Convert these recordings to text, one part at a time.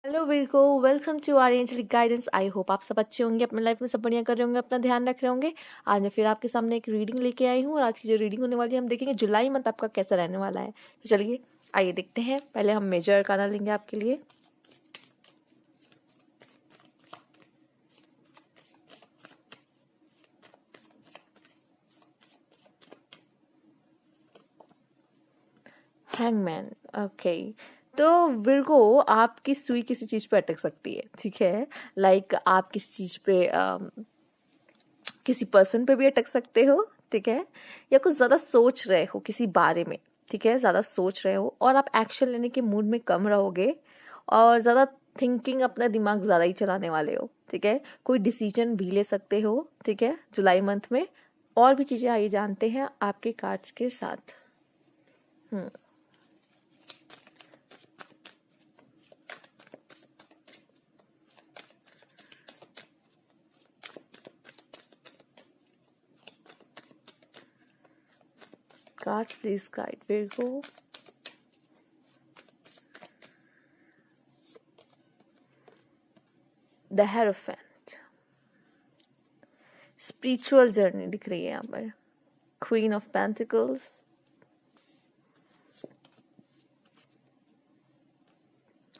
Hello Virgo, welcome to our angelic guidance. I hope आप सब अच्छे होंगे, अपने लाइफ में सब बढ़िया कर रहे होंगे, अपना ध्यान रख रहे होंगे। आज मैं फिर आपके सामने एक रीडिंग लेके आई हूँ और आज की जो रीडिंग होने वाली है हम देखेंगे जुलाई मंथ आपका कैसा रहने वाला है। तो चलिए आइए देखते हैं। पहले हम मेजर अरकाना लेंगे आपके लिए। हैंगमैन। ओके, तो विरगो आपकी सुई किसी चीज पे अटक सकती है, ठीक है। लाइक आप किसी चीज पे किसी पर्सन पे भी अटक सकते हो, ठीक है। या कुछ ज्यादा सोच रहे हो किसी बारे में, ठीक है, ज्यादा सोच रहे हो और आप एक्शन लेने के मूड में कम रहोगे और ज्यादा थिंकिंग अपना दिमाग ज्यादा ही चलाने वाले हो, ठीक है। कोई डिसीजन भी ले सकते हो, ठीक है, जुलाई मंथ में। और भी चीजें आइए जानते हैं आपके कार्ड्स के साथ। Hmm cards please guide Virgo. The hierophant, spiritual journey दिख रही है यहाँ पर। Queen of pentacles,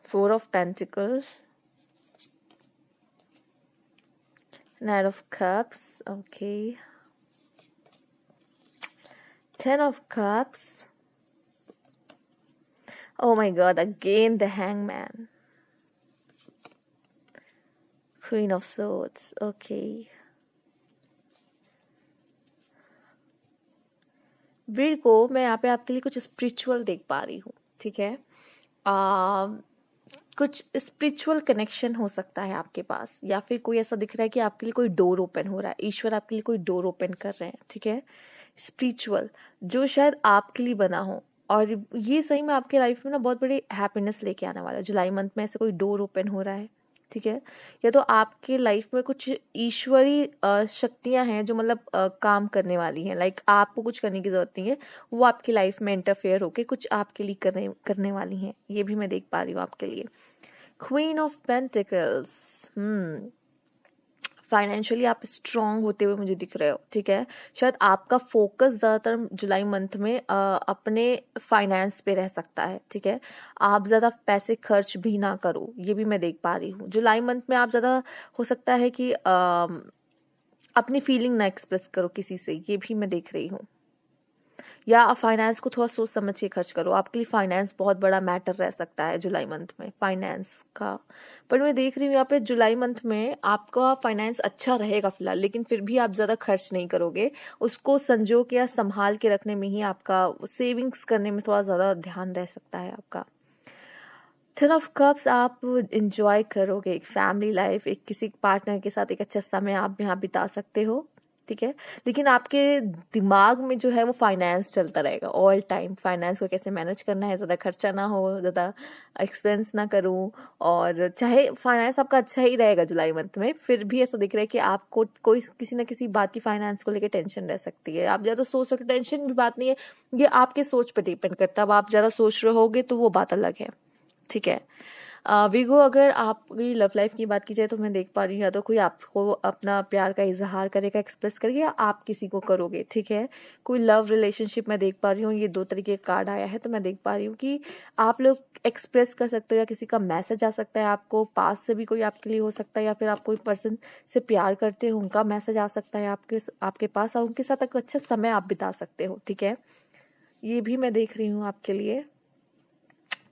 four of pentacles, Knight of Cups, okay. Ten of Cups. Oh my god, again the Hangman. Queen of Swords, okay. वीरगो, मैं यहाँ पे आपके लिए कुछ स्पिरिचुअल देख पा रही हूँ, ठीक है। कुछ स्पिरिचुअल कनेक्शन हो सकता है आपके पास, या फिर कोई ऐसा दिख रहा है कि आपके लिए कोई डोर ओपन हो रहा है, ईश्वर आपके लिए कोई डोर ओपन कर रहे हैं, ठीक है। स्पिरिचुअल जो शायद आपके लिए बना हो, और ये सही में आपके लाइफ में ना बहुत बड़ी हैप्पीनेस लेके आने वाला है। जुलाई मंथ में ऐसे कोई डोर ओपन हो रहा है, ठीक है। या तो आपके लाइफ में कुछ ईश्वरी शक्तियां हैं जो मतलब काम करने वाली हैं। लाइक आपको कुछ करने की जरूरत नहीं है, वो आपकी लाइफ में इंटरफेयर होके कुछ आपके लिए करने वाली हैं। ये भी मैं देख पा रही हूँ आपके लिए। क्वीन ऑफ पेंटिकल्स, फाइनेंशियली आप स्ट्रांग होते हुए मुझे दिख रहे हो, ठीक है। शायद आपका फोकस ज्यादातर जुलाई मंथ में अपने फाइनेंस पे रह सकता है, ठीक है। आप ज्यादा पैसे खर्च भी ना करो, ये भी मैं देख पा रही हूँ। जुलाई मंथ में आप ज्यादा हो सकता है कि अपनी फीलिंग ना एक्सप्रेस करो किसी से, ये भी मैं देख रही हूँ। या फाइनेंस को थोड़ा सोच समझ के खर्च करो। आपके लिए फाइनेंस बहुत बड़ा मैटर रह सकता है जुलाई मंथ में, फाइनेंस का। पर मैं देख रही हूँ यहाँ पे जुलाई मंथ में आपका फाइनेंस अच्छा रहेगा फिलहाल, लेकिन फिर भी आप ज्यादा खर्च नहीं करोगे। उसको संजो के या संभाल के रखने में ही आपका, सेविंग्स करने में थोड़ा ज्यादा ध्यान रह सकता है आपका। टेन ऑफ कप्स, आप इंजॉय करोगे एक फैमिली लाइफ, एक किसी पार्टनर के साथ एक अच्छा समय आप यहाँ बिता सकते हो, ठीक है। लेकिन आपके दिमाग में जो है वो फाइनेंस चलता रहेगा ऑल टाइम। फाइनेंस को कैसे मैनेज करना है, ज्यादा खर्चा ना हो, ज्यादा एक्सपेंस ना करूं। और चाहे फाइनेंस आपका अच्छा ही रहेगा जुलाई मंथ में, फिर भी ऐसा दिख रहा है कि आपको कोई किसी ना किसी बात की फाइनेंस को लेकर टेंशन रह सकती है। आप ज्यादा सोच सकते, टेंशन भी बात नहीं है, ये आपके सोच पर डिपेंड करता है। अब आप ज्यादा सोच रहे होगे तो वो बात अलग है, ठीक है। वीगो, अगर आपकी लव लाइफ की बात की जाए तो मैं देख पा रही हूँ या तो कोई आपको अपना प्यार का इजहार करेगा, एक्सप्रेस करेगा, या आप किसी को करोगे, ठीक है। कोई लव रिलेशनशिप मैं देख पा रही हूँ। ये दो तरीके का कार्ड आया है, तो मैं देख पा रही हूँ कि आप लोग एक्सप्रेस कर सकते हो, या किसी का मैसेज आ सकता है आपको पास से भी, कोई आपके लिए हो सकता है, या फिर आप कोई पर्सन से प्यार करते हो, उनका मैसेज आ सकता है आपके पास, और उनके साथ एक अच्छा समय आप बिता सकते हो, ठीक है। ये भी मैं देख रही हूँ आपके लिए।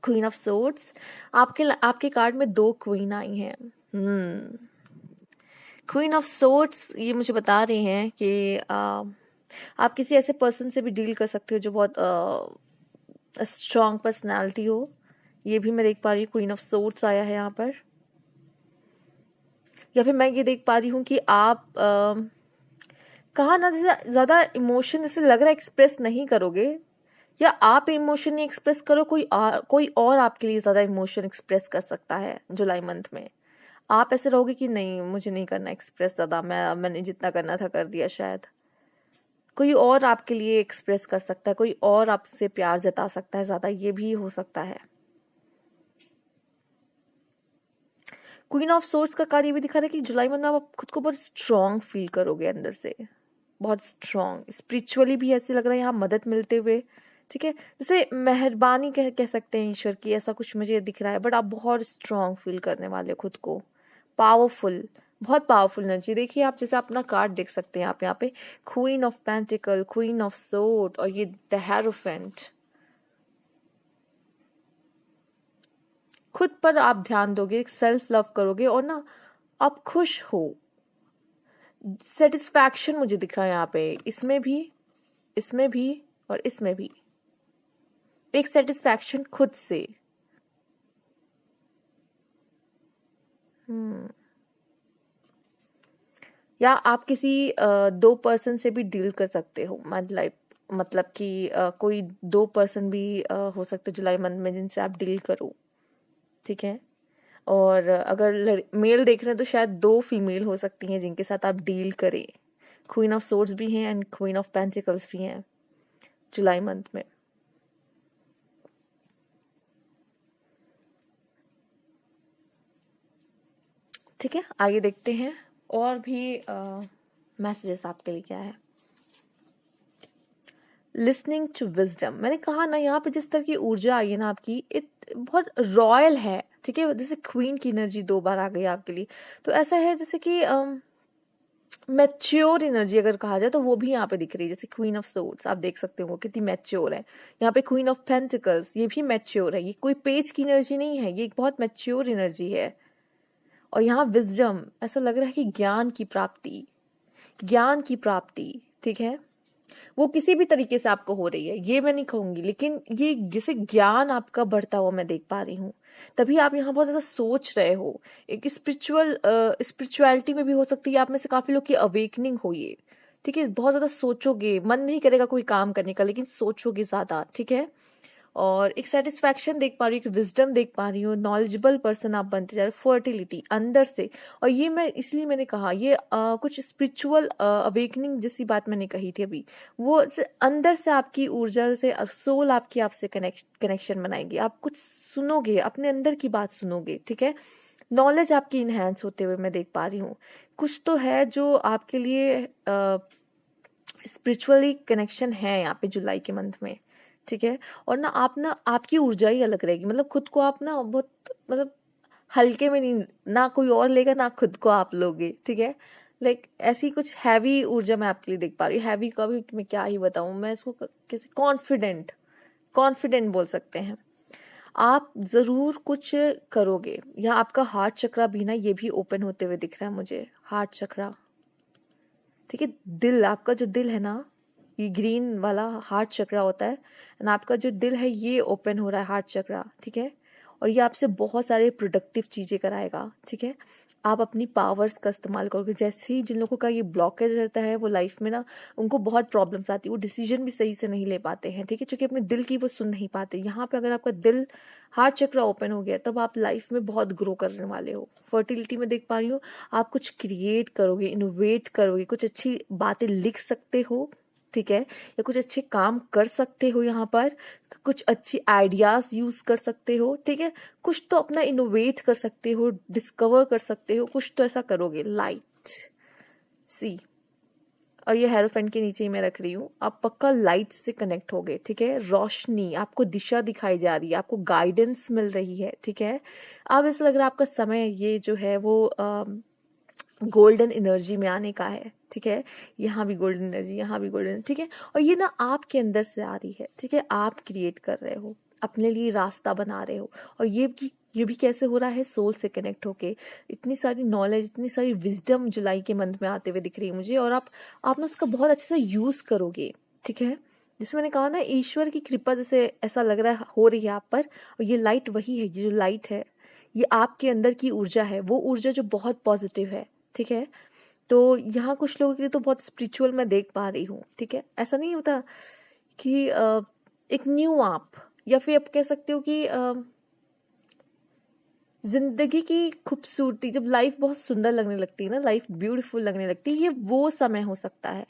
क्वीन ऑफ सोर्ड्स, आपके कार्ड में दो क्वीन आई हैं। क्वीन ऑफ सोर्ड्स ये मुझे बता रहे हैं कि आप किसी ऐसे पर्सन से भी डील कर सकते हो जो बहुत स्ट्रॉन्ग पर्सनालिटी हो। ये भी मैं देख पा रही हूँ। क्वीन ऑफ सोर्ड्स आया है यहाँ पर। या फिर मैं ये देख पा रही हूँ कि आप कहा ना, जैसे ज्यादा इमोशन जैसे लग रहा है एक्सप्रेस नहीं करोगे, या आप इमोशन नहीं एक्सप्रेस करो, कोई और आपके लिए ज्यादा इमोशन एक्सप्रेस कर सकता है जुलाई मंथ में। आप ऐसे रहोगे कि नहीं, मुझे नहीं करना एक्सप्रेस ज्यादा, मैंने जितना करना था कर दिया। शायद कोई और आपके लिए एक्सप्रेस कर सकता है, कोई और आपसे प्यार जता सकता है ज्यादा, ये भी हो सकता है। क्वीन ऑफ सोर्स का कार्ड ये भी दिखा रहा है कि जुलाई मंथ में आप खुद को बहुत स्ट्रांग फील करोगे अंदर से, बहुत स्ट्रांग, स्पिरिचुअली भी ऐसे लग रहा है यहाँ मदद मिलते हुए, ठीक है, जैसे मेहरबानी कह सकते हैं ईश्वर की, ऐसा कुछ मुझे दिख रहा है। बट आप बहुत स्ट्रांग फील करने वाले हो खुद को, पावरफुल, बहुत पावरफुल एनर्जी। देखिए आप जैसे अपना कार्ड देख सकते हैं आप यहाँ पे, queen of pentacle, queen of sword और ये द हेरोफेंट। खुद पर आप ध्यान दोगे, सेल्फ लव करोगे और ना आप खुश हो, सेटिस्फैक्शन मुझे दिख रहा है यहाँ पे, इसमें भी, इसमें भी और इसमें भी एक सेटिस्फैक्शन खुद से। या आप किसी दो पर्सन से भी डील कर सकते हो, मतलब कि कोई दो पर्सन भी हो सकते जुलाई मंथ में जिनसे आप डील करो, ठीक है। और अगर मेल देख रहे हैं तो शायद दो फीमेल हो सकती हैं जिनके साथ आप डील करें। क्वीन ऑफ सोर्ड्स भी हैं एंड क्वीन ऑफ पेंटिकल्स भी हैं जुलाई मंथ में। ठीक है, आगे देखते हैं और भी मैसेजेस आपके लिए क्या है। लिसनिंग टू विजडम, मैंने कहा ना यहाँ पे जिस तरह की ऊर्जा आई है ना आपकी, बहुत रॉयल है, ठीक है। जैसे क्वीन की एनर्जी दो बार आ गई आपके लिए, तो ऐसा है जैसे कि मैच्योर एनर्जी अगर कहा जाए तो वो भी यहाँ पे दिख रही है। जैसे क्वीन ऑफ सोर्ड्स आप देख सकते हो वो कितनी मैच्योर है। यहाँ पे क्वीन ऑफ पेंटिकल्स ये भी मैच्योर है, ये कोई पेज की एनर्जी नहीं है, ये एक बहुत मैच्योर एनर्जी है। और यहाँ विजडम, ऐसा लग रहा है कि ज्ञान की प्राप्ति, ज्ञान की प्राप्ति, ठीक है। वो किसी भी तरीके से आपको हो रही है ये मैं नहीं कहूंगी, लेकिन ये जैसे ज्ञान आपका बढ़ता हुआ मैं देख पा रही हूँ। तभी आप यहाँ बहुत ज्यादा सोच रहे हो, एक स्पिरिचुअलिटी में भी हो सकती है आप में से काफी लोग की अवेकनिंग हो ये, ठीक है। बहुत ज्यादा सोचोगे, मन नहीं करेगा कोई काम करने का, लेकिन सोचोगे ज्यादा, ठीक है। और एक सेटिस्फैक्शन देख पा रही हूँ, एक विजडम देख पा रही हूँ, नॉलेजेबल पर्सन आप बनते जा रहे हो, फर्टिलिटी अंदर से। और ये मैं इसलिए मैंने कहा ये कुछ स्पिरिचुअल अवेकनिंग जैसी बात मैंने कही थी अभी, वो अंदर से आपकी ऊर्जा से, सोल आपकी आपसे कनेक्शन बनाएगी। आप कुछ सुनोगे, अपने अंदर की बात सुनोगे, ठीक है। नॉलेज आपकी इनहेंस होते हुए मैं देख पा रही हूँ। कुछ तो है जो आपके लिए स्पिरिचुअली कनेक्शन है यहाँ पे जुलाई के मंथ में, ठीक है। और ना आपकी ऊर्जा ही अलग रहेगी, मतलब खुद को आप ना बहुत मतलब हल्के में नहीं, ना कोई और लेगा ना खुद को आप लोगे, ठीक है। लाइक ऐसी कुछ हैवी ऊर्जा मैं आपके लिए देख पा रही हूँ। हैवी का भी मैं क्या ही बताऊं, मैं इसको कैसे कॉन्फिडेंट बोल सकते हैं। आप जरूर कुछ करोगे, या आपका हार्ट चक्रा भी ना ये भी ओपन होते हुए दिख रहा है मुझे, हार्ट चक्रा, ठीक है। दिल, आपका जो दिल है ना, ये ग्रीन वाला हार्ट चक्रा होता है, एंड आपका जो दिल है ये ओपन हो रहा है, हार्ट चक्रा, ठीक है। और ये आपसे बहुत सारे प्रोडक्टिव चीजें कराएगा, ठीक है। आप अपनी पावर्स का इस्तेमाल करोगे। जैसे ही जिन लोगों का ये ब्लॉकेज रहता है वो लाइफ में ना उनको बहुत प्रॉब्लम्स आती है, वो डिसीजन भी सही से नहीं ले पाते हैं, ठीक है, क्योंकि अपने दिल की वो सुन नहीं पाते। यहाँ पे अगर आपका दिल, हार्ट चक्रा ओपन हो गया तब आप लाइफ में बहुत ग्रो करने वाले हो। फर्टिलिटी में देख पा रही हूँ, आप कुछ क्रिएट करोगे, इनोवेट करोगे, कुछ अच्छी बातें लिख सकते हो, ठीक है, या कुछ अच्छे काम कर सकते हो, यहाँ पर कुछ अच्छी आइडियाज यूज कर सकते हो, ठीक है। कुछ तो अपना इनोवेट कर सकते हो, डिस्कवर कर सकते हो, कुछ तो ऐसा करोगे। लाइट सी, और ये हेरोफेंट के नीचे ही मैं रख रही हूँ, आप पक्का लाइट से कनेक्ट होगे, ठीक है। रोशनी, आपको दिशा दिखाई जा रही है, आपको गाइडेंस मिल रही है, ठीक है। अब ऐसा लग रहा है आपका समय ये जो है वो गोल्डन एनर्जी में आने का है, ठीक है। यहाँ भी गोल्डन एनर्जी, यहाँ भी गोल्डन, ठीक है। और ये ना आपके अंदर से आ रही है, ठीक है। आप क्रिएट कर रहे हो, अपने लिए रास्ता बना रहे हो। और ये भी कैसे हो रहा है, सोल से कनेक्ट होके। इतनी सारी नॉलेज, इतनी सारी विजडम जुलाई के मंथ में आते हुए दिख रही है मुझे, और आप ना उसका बहुत अच्छे से यूज करोगे, ठीक है। जैसे मैंने कहा ना, ईश्वर की कृपा जैसे ऐसा लग रहा है हो रही है आप पर। और ये लाइट वही है, ये जो लाइट है ये आपके अंदर की ऊर्जा है, वो ऊर्जा जो बहुत पॉजिटिव है, ठीक है। तो यहाँ कुछ लोगों के लिए तो बहुत स्पिरिचुअल मैं देख पा रही हूँ, ठीक है। ऐसा नहीं होता कि एक न्यू आप, या फिर आप कह सकते हो कि जिंदगी की खूबसूरती, जब लाइफ बहुत सुंदर लगने लगती है ना, लाइफ ब्यूटीफुल लगने लगती है, ये वो समय हो सकता है।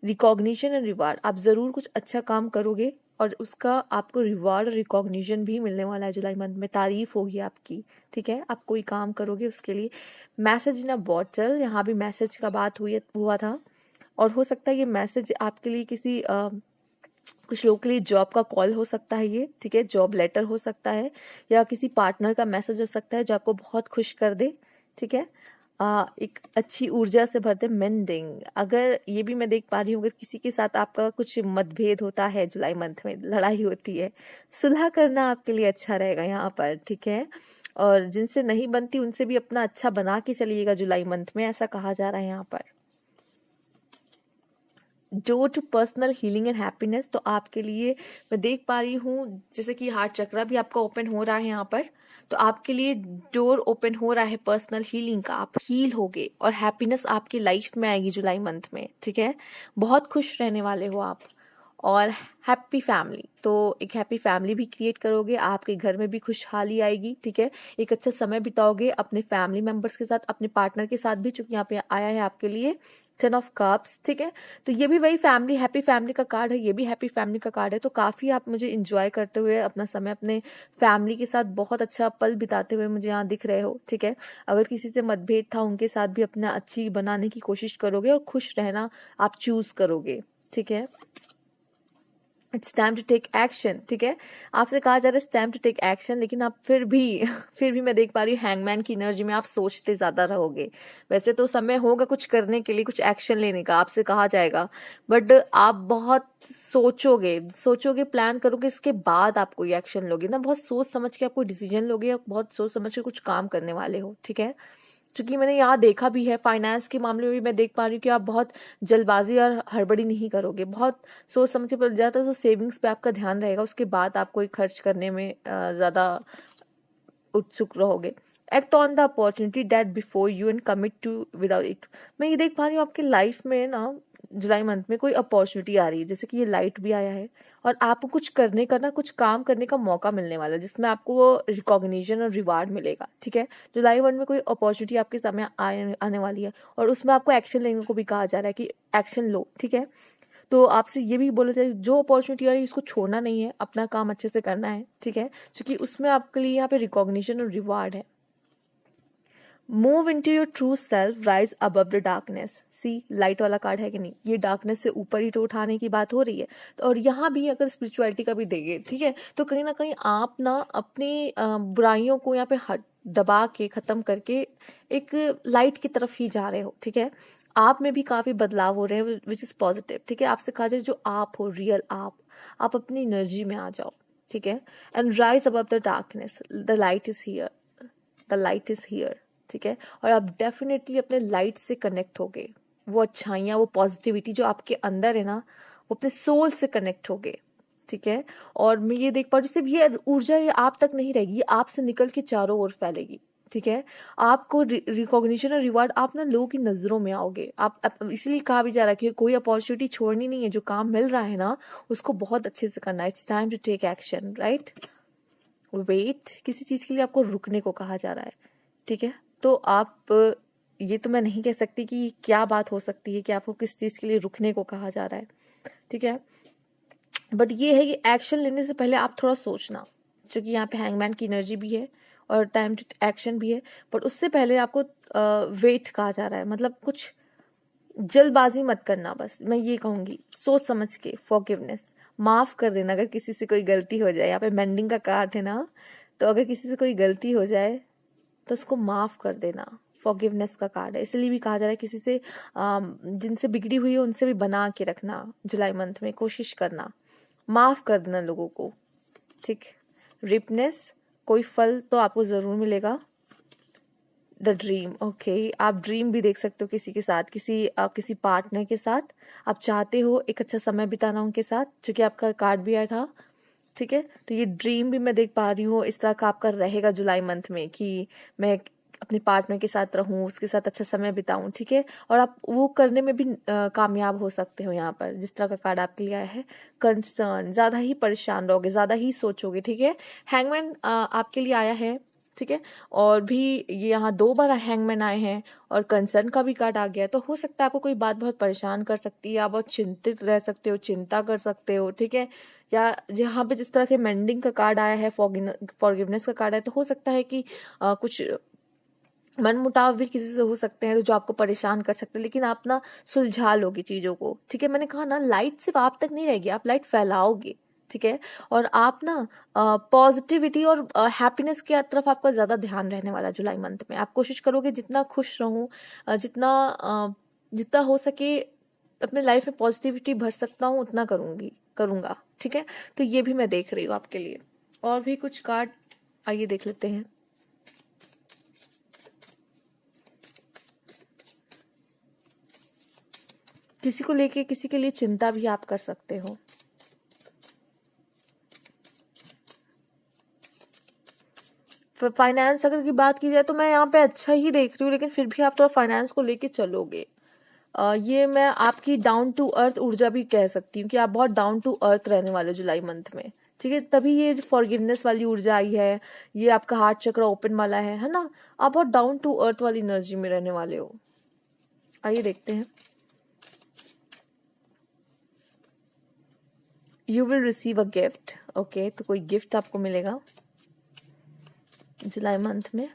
रिकॉग्निशन एंड रिवार्ड, आप जरूर कुछ अच्छा काम करोगे, और उसका आपको रिवार्ड और रिकॉग्निशन भी मिलने वाला है जुलाई मंथ में, तारीफ होगी आपकी, ठीक है। आप कोई काम करोगे उसके लिए। मैसेज इन अ बॉटल, यहाँ भी मैसेज का बात हुआ था, और हो सकता है ये मैसेज आपके लिए किसी कुछ लोगों के लिए जॉब का कॉल हो सकता है ये, ठीक है, जॉब लेटर हो सकता है, या किसी पार्टनर का मैसेज हो सकता है जो आपको बहुत खुश कर दे, ठीक है। एक अच्छी ऊर्जा से भरते मेंडिंग, अगर ये भी मैं देख पा रही हूँ, अगर किसी के साथ आपका कुछ मतभेद होता है जुलाई मंथ में, लड़ाई होती है, सुलह करना आपके लिए अच्छा रहेगा यहाँ पर, ठीक है। और जिनसे नहीं बनती उनसे भी अपना अच्छा बना के चलिएगा जुलाई मंथ में, ऐसा कहा जा रहा है यहाँ पर। Door to personal healing and happiness, तो आपके लिए मैं देख पा रही हूँ जैसे कि हार्ट चक्रा भी आपका ओपन हो रहा है यहाँ पर, तो आपके लिए डोर ओपन हो रहा है पर्सनल हीलिंग का, आप हील होगे और हैप्पीनेस आपकी लाइफ में आएगी जुलाई मंथ में, ठीक है। बहुत खुश रहने वाले हो आप। और हैप्पी फैमिली, तो एक हैप्पी फैमिली भी क्रिएट करोगे, आपके घर में भी खुशहाली आएगी, ठीक है। एक अच्छा समय बिताओगे अपने फैमिली मेंबर्स के साथ, अपने पार्टनर के साथ भी, चूंकि यहाँ पे आया है आपके लिए 10 ऑफ कप्स, ठीक है। तो ये भी वही फैमिली, हैप्पी फैमिली का कार्ड है, ये भी हैप्पी फैमिली का कार्ड है। तो काफी आप मुझे इंजॉय करते हुए अपना समय अपने फैमिली के साथ बहुत अच्छा पल बिताते हुए मुझे यहाँ दिख रहे हो, ठीक है। अगर किसी से मतभेद था उनके साथ भी अपना अच्छी बनाने की कोशिश करोगे और खुश रहना आप चूज करोगे, ठीक है। It's time to take action, ठीक है। आपसे कहा जा रहा है it's time to take action, लेकिन आप फिर भी मैं देख पा रही हूँ हैंगमैन की एनर्जी में आप सोचते ज्यादा रहोगे। वैसे तो समय होगा कुछ करने के लिए, कुछ एक्शन लेने का आपसे कहा जाएगा, बट आप बहुत सोचोगे प्लान करोगे, इसके बाद आप कोई एक्शन लोगे ना, बहुत सोच समझ के आप कोई डिसीजन लोगे, या बहुत सोच समझ के कुछ काम करने वाले हो, ठीक है। क्योंकि मैंने यहाँ देखा भी है, फाइनेंस के मामले में भी मैं देख पा रही हूँ कि आप बहुत जल्दबाजी और हड़बड़ी नहीं करोगे, बहुत सोच समझ के, ज्यादा तो सेविंग्स पे आपका ध्यान रहेगा, उसके बाद आप कोई खर्च करने में ज्यादा उत्सुक रहोगे। Act on the opportunity that before you and commit to without it. मैं ये देख पा रही हूँ आपके लाइफ में ना जुलाई मंथ में कोई अपॉर्चुनिटी आ रही है, जैसे कि ये लाइट भी आया है, और आपको कुछ करने का ना, कुछ काम करने का मौका मिलने वाला है जिसमें आपको वो रिकॉग्निशन और रिवार्ड मिलेगा, ठीक है। जुलाई मंथ में कोई अपॉर्चुनिटी आपके सामने आने वाली है, और उसमें आपको एक्शन लेने को भी कहा जा रहा है कि एक्शन लो, ठीक है। तो आपसे ये भी बोला जाए, जो अपॉर्चुनिटी आ रही है उसको छोड़ना नहीं है, अपना काम अच्छे से करना है, ठीक है, क्योंकि उसमें आपके लिए यहाँ पे रिकॉग्निशन और रिवार्ड है। Move into your true self, rise above the darkness. See, light वाला कार्ड है कि नहीं, ये डार्कनेस से ऊपर ही तो उठाने की बात हो रही है। तो और यहाँ भी अगर स्पिरिचुअलिटी का भी देंगे, ठीक है, तो कहीं ना कहीं आप ना अपनी बुराइयों को यहाँ पे दबा के खत्म करके एक लाइट की तरफ ही जा रहे हो, ठीक है। आप में भी काफी बदलाव हो रहे हैं, विच इज पॉजिटिव, ठीक है। आपसे कहा जाए जो आप हो, रियल आप अपनी एनर्जी में आ जाओ, ठीक है। And rise above the darkness, the light is here, the light is here, ठीक है। और आप डेफिनेटली अपने लाइट से कनेक्ट होगे, वो अच्छाइयाँ, वो पॉजिटिविटी जो आपके अंदर है ना, वो अपने सोल से कनेक्ट होगे, ठीक है। और मैं ये देख पा रही हूँ सिर्फ ये ऊर्जा ये आप तक नहीं रहेगी, ये आपसे निकल के चारों ओर फैलेगी, ठीक है। आपको रिकॉग्निशन और रिवार्ड, आप ना लोगों की नजरों में आओगे। आप इसलिए कहा भी जा रहा है कि कोई अपॉर्चुनिटी छोड़नी नहीं है, जो काम मिल रहा है ना उसको बहुत अच्छे से करना है। It's time to take action, right. Wait, किसी चीज के लिए आपको रुकने को कहा जा रहा है, ठीक है। तो आप, ये तो मैं नहीं कह सकती कि क्या बात हो सकती है कि आपको किस चीज के लिए रुकने को कहा जा रहा है, ठीक है। बट ये है कि एक्शन लेने से पहले आप थोड़ा सोचना, क्योंकि यहाँ पे हैंगमैन की एनर्जी भी है और टाइम टू एक्शन भी है, बट उससे पहले आपको वेट कहा जा रहा है, मतलब कुछ जल्दबाजी मत करना, बस मैं ये कहूंगी, सोच समझ के, फॉरगिवनेस, माफ कर देना अगर किसी से कोई गलती हो जाए। यहाँ पे मेंडिंग का कार्ड है ना, तो अगर किसी से कोई गलती हो जाए तो उसको माफ कर देना, फॉरगिवनेस का कार्ड है। इसलिए भी कहा जा रहा है किसी से जिनसे बिगड़ी हुई है उनसे भी बना के रखना, जुलाई मंथ में कोशिश करना, माफ कर देना लोगों को, ठीक। रिपनेस, कोई फल तो आपको जरूर मिलेगा। द ड्रीम, ओके, आप ड्रीम भी देख सकते हो किसी के साथ, किसी पार्टनर के साथ आप चाहते हो एक अच्छा समय बिताना उनके साथ, क्योंकि आपका कार्ड भी आया था, ठीक है। तो ये ड्रीम भी मैं देख पा रही हूँ इस तरह का आपका रहेगा जुलाई मंथ में, कि मैं अपने पार्टनर के साथ रहूं, उसके साथ अच्छा समय बिताऊं, ठीक है। और आप वो करने में भी कामयाब हो सकते हो। यहाँ पर जिस तरह का कार्ड आपके लिए आया है, कंसर्न, ज्यादा ही परेशान रहोगे, ज्यादा ही सोचोगे, ठीक है। हैंगमैन आपके लिए आया है ठीक है। और भी ये यहाँ 2 बार हैंगमैन आए हैं और कंसर्न का भी कार्ड आ गया है, तो हो सकता है आपको कोई बात बहुत परेशान कर सकती है, आप बहुत चिंतित रह सकते हो, चिंता कर सकते हो, ठीक है। या यहाँ पे जिस तरह के मेंडिंग का कार्ड आया है, फॉरगिवनेस का कार्ड आया है, तो हो सकता है कि कुछ मनमुटाव भी किसी से हो सकते हैं जो आपको परेशान कर सकते हैं, लेकिन आप ना सुलझा लोगे चीजों को, ठीक है। मैंने कहा ना, लाइट सिर्फ आप तक नहीं रहेगी, आप लाइट फैलाओगे, ठीक है। और आप ना पॉजिटिविटी और हैप्पीनेस की तरफ आपका ज्यादा ध्यान रहने वाला है जुलाई मंथ में। आप कोशिश करोगे जितना खुश रहूं, जितना हो सके अपने लाइफ में पॉजिटिविटी भर सकता हूँ उतना करूंगा, ठीक है। तो ये भी मैं देख रही हूँ आपके लिए। और भी कुछ कार्ड आइए देख लेते हैं। किसी को लेके किसी के लिए चिंता भी आप कर सकते हो। फाइनेंस अगर की बात की जाए तो मैं यहाँ पे अच्छा ही देख रही हूँ, लेकिन फिर भी आप थोड़ा फाइनेंस को लेके चलोगे। ये मैं आपकी डाउन टू अर्थ ऊर्जा भी कह सकती हूँ कि आप बहुत डाउन टू अर्थ रहने वाले हो जुलाई मंथ में, ठीक है। तभी ये फॉरगिवनेस वाली ऊर्जा आई है, ये आपका हार्ट चक्र ओपन वाला है ना। आप बहुत डाउन टू अर्थ वाली एनर्जी में रहने वाले हो। आइए देखते हैं। You will receive a gift, okay. तो कोई गिफ्ट आपको मिलेगा जुलाई मंथ में।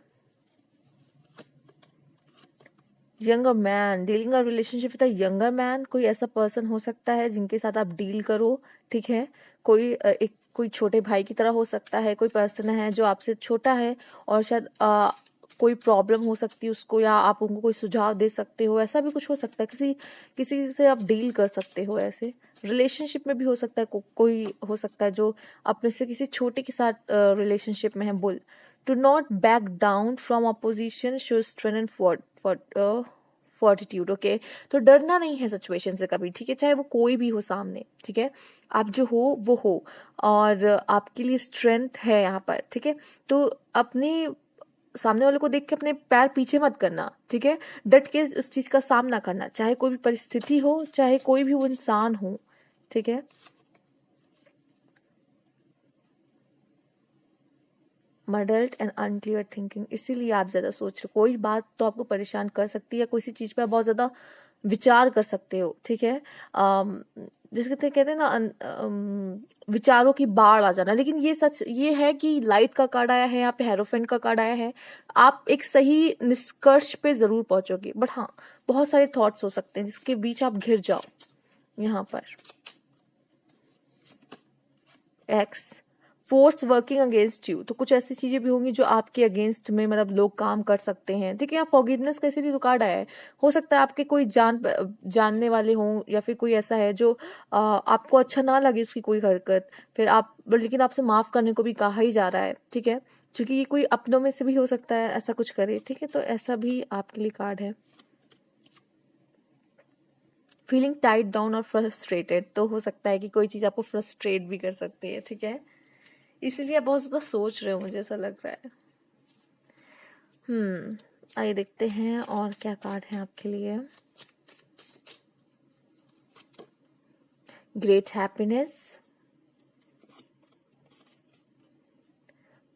Younger man, dealing a relationship with a younger man, कोई ऐसा पर्सन हो सकता है जिनके साथ आप डील करो, ठीक है। कोई छोटे भाई की तरह हो सकता है, कोई पर्सन है जो आपसे छोटा है और शायद कोई प्रॉब्लम हो सकती है उसको, या आप उनको कोई सुझाव दे सकते हो, ऐसा भी कुछ हो सकता है। किसी से आप डील कर सकते हो। ऐसे रिलेशनशिप में भी हो सकता है, कोई हो सकता है जो अपने से किसी छोटे के साथ रिलेशनशिप में है। Bull, to not back down from opposition, show strength and fortitude, okay. तो डरना नहीं है सिचुएशन से कभी, ठीक है, चाहे वो कोई भी हो सामने, ठीक है। आप जो हो वो हो, और आपके लिए स्ट्रेंथ है यहाँ पर, ठीक है। तो अपने सामने वाले को देख के अपने पैर पीछे मत करना, ठीक है। डट के उस चीज का सामना करना, चाहे कोई भी परिस्थिति हो, चाहे कोई भी वो इंसान हो, ठीक है। मडल्ड एंड अनक्लियर थिंकिंग, इसीलिए आप ज्यादा सोच रहे हो। कोई बात तो आपको परेशान कर सकती है, कोई सी चीज पे आप बहुत ज्यादा विचार कर सकते हो, ठीक है। जिसके कहते हैं ना विचारों की बाढ़ आ जाना। लेकिन ये सच ये है कि लाइट का कार्ड आया है यहाँ पे, हेरोफेंट का कार्ड आया है। आप एक सही निष्कर्ष पे जरूर पहुंचोगे, बट हाँ, बहुत सारे थॉट्स हो सकते हैं जिसके बीच आप घिर जाओ। यहाँ पर x, force working against you, तो कुछ ऐसी चीजें भी होंगी जो आपके अगेंस्ट में, मतलब लोग काम कर सकते हैं, ठीक है। यहाँ फॉरगिवनेस कैसे भी तो कार्ड आया है। हो सकता है आपके कोई जानने वाले हों, या फिर कोई ऐसा है जो आपको अच्छा ना लगे उसकी कोई हरकत, फिर आप लेकिन आपसे माफ करने को भी कहा ही जा रहा है, ठीक है। क्योंकि ये कोई अपनों में से भी हो सकता है ऐसा कुछ करे, ठीक है। तो ऐसा भी आपके लिए कार्ड है। फीलिंग टाइट डाउन और फ्रस्ट्रेटेड, तो हो सकता है कि कोई चीज आपको फ्रस्ट्रेट भी कर सकती है, ठीक है। इसीलिए आप बहुत ज्यादा सोच रहे हो, मुझे ऐसा लग रहा है। आइए देखते हैं और क्या कार्ड है आपके लिए। Great happiness,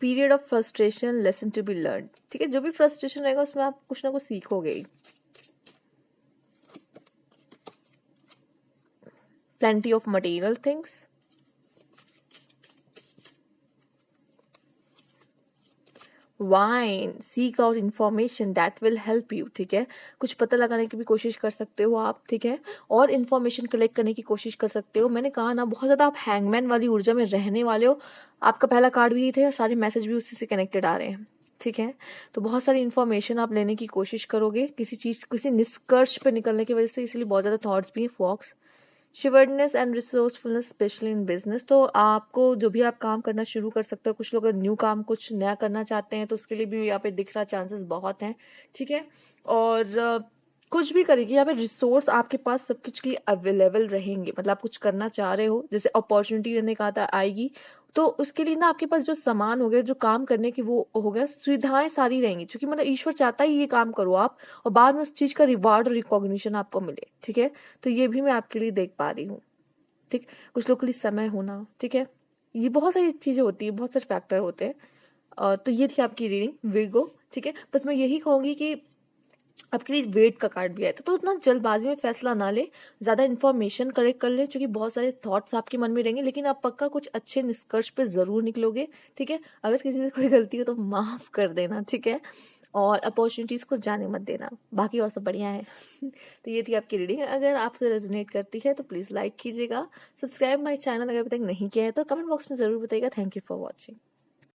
period of frustration, lesson to be learn, ठीक है। जो भी फ्रस्ट्रेशन रहेगा उसमें आप कुछ ना कुछ सीखोगे ही। Plenty of material things, wine, seek out information that will help you, ठीक है। कुछ पता लगाने की भी कोशिश कर सकते हो आप, ठीक है। और इन्फॉर्मेशन कलेक्ट करने की कोशिश कर सकते हो। मैंने कहा ना, बहुत ज्यादा आप हैंगमैन वाली ऊर्जा में रहने वाले हो। आपका पहला कार्ड भी यही थे, सारे मैसेज भी उसी से कनेक्टेड आ रहे हैं, ठीक है। तो बहुत सारी इन्फॉर्मेशन आप लेने की कोशिश करोगे किसी निष्कर्ष पे निकलने की वजह से, इसलिए बहुत ज्यादा थॉट्स भी हैं। Fox, shrewdness and resourcefulness especially in business, तो आपको जो भी आप काम करना शुरू कर सकते हो, कुछ लोग न्यू काम कुछ नया करना चाहते हैं, तो उसके लिए भी यहाँ पे दिख रहा चांसेस बहुत हैं, ठीक है। और कुछ भी करेगी यहाँ पे, रिसोर्स आपके पास सब कुछ के लिए अवेलेबल रहेंगे। मतलब आप कुछ करना चाह रहे हो, जैसे अपॉर्चुनिटी मैंने कहा था आएगी, तो उसके लिए ना आपके पास जो सामान हो गया, जो काम करने की वो हो गया, सुविधाएं सारी रहेंगी। क्योंकि मतलब ईश्वर चाहता ही ये काम करो आप, और बाद में उस चीज का रिवार्ड और रिकॉग्निशन आपको मिले, ठीक है। तो ये भी मैं आपके लिए देख पा रही हूँ, ठीक। कुछ लोग के लिए समय होना, ठीक है। ये बहुत सारी चीजें होती है, बहुत सारे फैक्टर होते हैं। तो ये थी आपकी रीडिंग विर्गो, ठीक है। बस मैं यही कहूंगी कि आपके लिए वेट का कार्ड भी आया था, तो उतना जल्दबाजी में फैसला ना ले, ज्यादा इन्फॉर्मेशन कलेक्ट कर ले, क्योंकि बहुत सारे थॉट्स आपके मन में रहेंगे, लेकिन आप पक्का कुछ अच्छे निष्कर्ष पे जरूर निकलोगे, ठीक है। अगर किसी से कोई गलती हो तो माफ कर देना, ठीक है, और अपॉर्चुनिटीज को जाने मत देना, बाकी और सब बढ़िया है। तो ये थी आपकी रीडिंग। अगर आपसे रेजोनेट करती है तो प्लीज लाइक कीजिएगा, सब्सक्राइब माई चैनल अगर अभी तक नहीं किया है तो कमेंट बॉक्स में जरूर बताइएगा। Thank you for watching.